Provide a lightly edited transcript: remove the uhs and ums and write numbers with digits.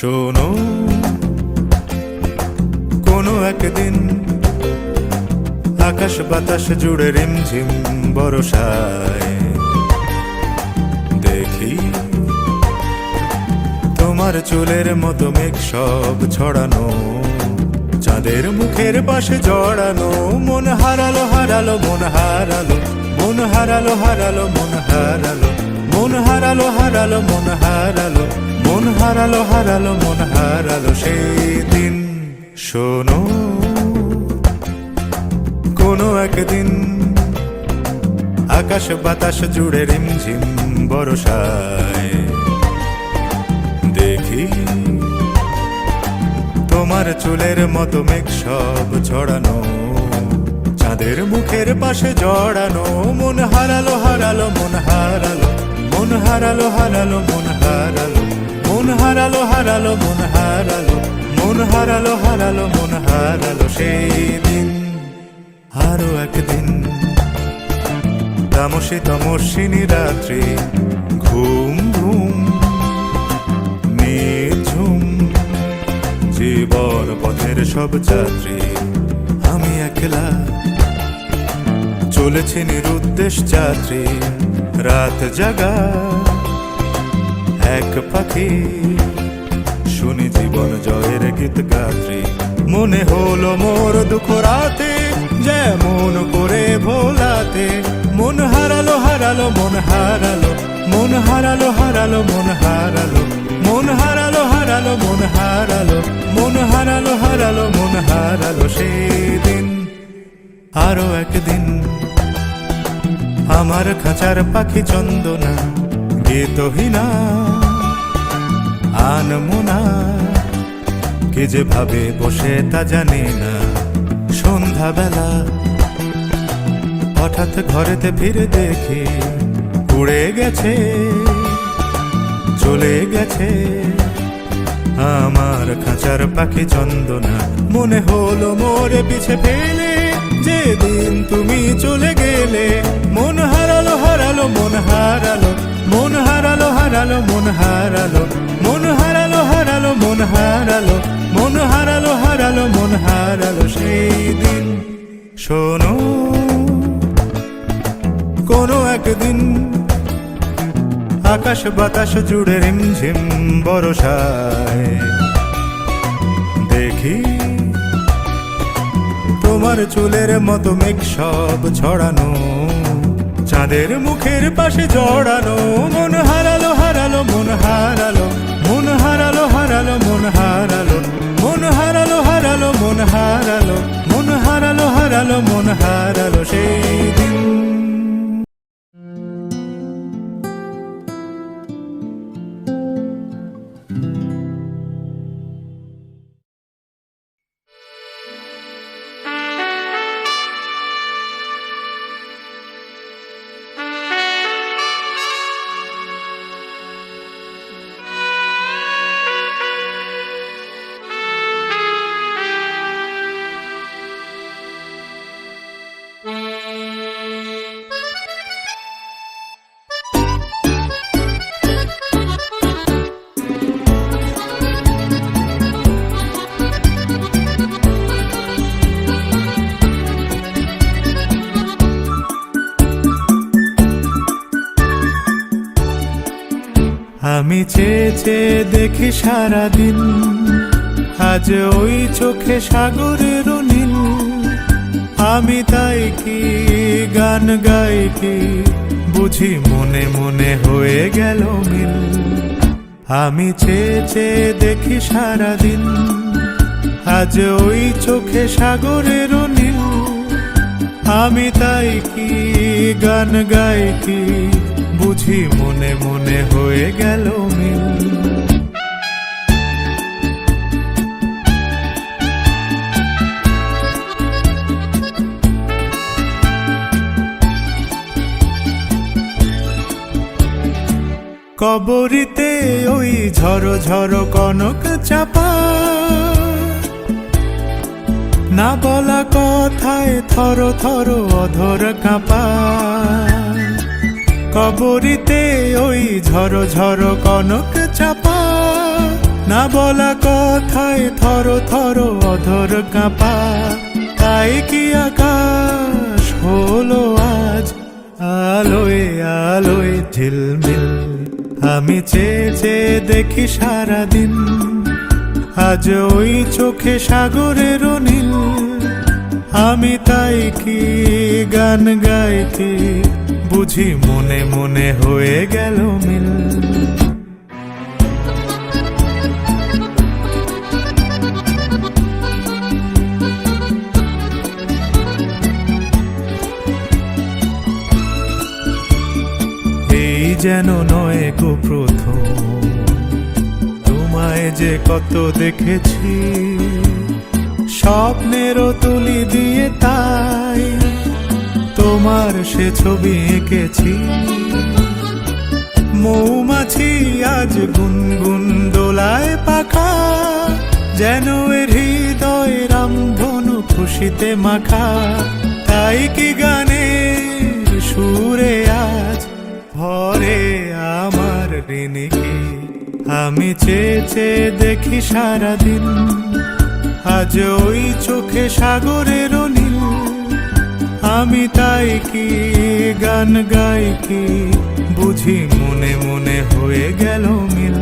শোনো, কোনো একদিন আকাশ বাতাস জুড়ে রিমঝিম বরসায় দেখি তোমার চুলের মতো মেঘ সব ছড়ানো, চাঁদের মুখের পাশে জড়ানো। মন হারালো হারালো মন হারালো, মন হারালো হারালো মন হারালো, মন হারালো হারালো মন হারালো, মন হারালো হারালো মন হারালো সেই দিন। শোনো, কোনো একদিন আকাশ বাতাস জুড়ে রিমঝিম বরসায় দেখি তোমার চুলের মতো মেঘ সব ছড়ানো, চাঁদের মুখের পাশে জড়ানো। মন হারালো হারালো মন হারালো, মন হারালো হারালো মন হারালো, মন হারালো হারালো মন হারালো, মন হারালো হারালো মন হারালো সেই দিন। আরো একদিন তামসী তমস্বিনী রাত্রি, ঘুম ঘুম নিঝুম জীবন পথের সব যাত্রী। আমি একলা চলেছি নিরুদ্দেশ যাত্রী, রাত জাগা এক পাখি, শুনি জীবন জয়ের গীত গাত্রী। মনে হলো মোর দুঃখ রাতে যেমন করে ভোলাতে, মন হারালো হারালো মন হারালো, মন হারালো হারালো মন হারালো, মন হারালো হারালো মন হারালো, মন হারালো হারালো মন হারালো সেই দিন। আরো একদিন আমার খাঁচার পাখি চন্দনা গীতহীনা আনমোনা, কে যে ভাবে বসে তা জানি না। সন্ধ্যাবেলা হঠাৎ ঘরেতে ফিরে দেখি উড়ে গেছে চলে গেছে আমার খাঁচার পাখি চন্দনা। মনে হলো মোরে পিছে ফেলে যেদিন তুমি চলে গেলে। মন হারালো হারালো মন হারালো, মন হারালো হারালো মন হারালো, মন হারালো হারালো মন হারালো, মন হারালো হারালো মন হারালো সেই দিন। শোনো, কোনো একদিন আকাশ বাতাস জুড়ে রিমঝিম বরসায় দেখি তোমার চুলের মতো মেঘ সব ছড়ানো, চাঁদের মুখের পাশে জড়ানো। মন হারালো হারালো মন হারালো, মন হারালো হারালো মন হারালো, মন হারালো হারালো মন হারালো, মন হারালো হারালো মন হারালো সেই দিন। আমি চেয়ে চেয়ে দেখি সারাদিন, আজ ওই চোখে সাগরের নীল। আমি তাই কি গান গাই কি বুঝি মনে মনে হয়ে গেল মিল। আমি চেয়ে চেয়ে দেখি সারাদিন, আজ ওই চোখে সাগরের নীল। আমি তাই কি গান গাই কি বুঝি মনে মনে হয়ে গেল মিল। কবরিতে ওই ঝড়ো ঝড়ো কনক চাপা, না বলা কথায় থর থর অধর কাঁপা। কবরিতে ওই ঝড়ো ঝড়ো কনক চাপা, না বলা কথায় থর থর অধর কাঁপা, তাই কি আকাশ হলো আজ আলোয় আলোয় ঝিলমিল। আমি চেয়ে চেয়ে দেখি সারাদিন, আজ ওই চোখে সাগরের নীল। আমি তাই কি গান গাই কি, বুঝি মনে মনে হয়ে গেল মিল। এই যেন নয় গো প্রথম, তোমায় যে কত দেখেছি, স্বপ্নেরও তুলি দিয়ে তাই তোমার সে ছবি এঁকেছি। মৌমাছি আজ গুনগুন দোলায় পাখা, যেন এর হৃদয় রামধনু খুশিতে মাখা। তাই কি গানের সুরে আজ ভরে আমার ঋণীকে। আমি চেয়ে চেয়ে দেখি সারাদিন, আজ ওই চোখে সাগরের নীল। আমি তাই কি গান গাই কি, বুঝি মনে মনে হয়ে গেল মিল।